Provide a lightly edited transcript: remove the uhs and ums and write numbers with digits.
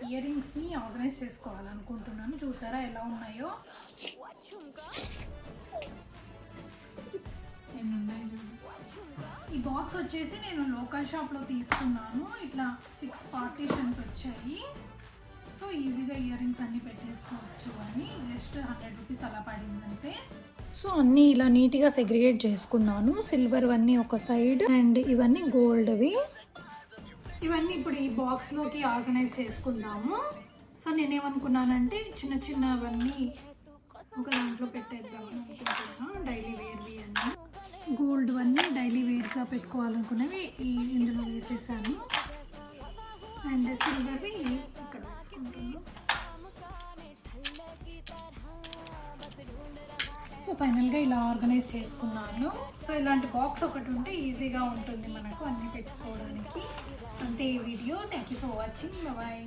Year రింగ్స్ని organise చేసుకోవాలనుకుంటున్నాను. చూసారా ఎలా ఉన్నాయో, ఎన్ని ఉన్నాయి చూడు. ఈ బాక్స్ వచ్చేసి నేను లోకల్ షాప్లో తీసుకున్నాను. ఇట్లా 6 పార్టీషన్స్ వచ్చాయి. సో ఈజీగా ఇయర్ రింగ్స్ అన్నీ పెట్టేసుకోవచ్చు అని. జస్ట్ 100 రూపీస్ అలా పడిందంతే. సో అన్నీ ఇలా నీట్గా సెగ్రిగేట్ చేసుకున్నాను. సిల్వర్ అన్నీ ఒక సైడ్ అండ్ ఇవన్నీ గోల్డ్వి. ఇవన్నీ ఇప్పుడు ఈ బాక్స్లోకి ఆర్గనైజ్ చేసుకుందాము. సో నేనేమనుకున్నానంటే చిన్న చిన్నవన్నీ ఒక దాంట్లో పెట్టేద్దామని అనుకుంటున్నా. డైలీ వేర్వి అన్నీ గోల్డ్ అన్నీ డైలీ వేర్గా పెట్టుకోవాలనుకున్నవి ఇందులో వేసేసాను. అండ్ సిల్వర్వి ఇక్కడ వేసుకుంటున్నాను. సో ఫైనల్గా ఇలా ఆర్గనైజ్ చేసుకున్నాను. సో ఇలాంటి బాక్స్ ఒకటి ఉంటే ఈజీగా ఉంటుంది మనకు అన్నీ పెట్టుకోవడానికి. అంతే ఈ video. Thank you for watching. Bye.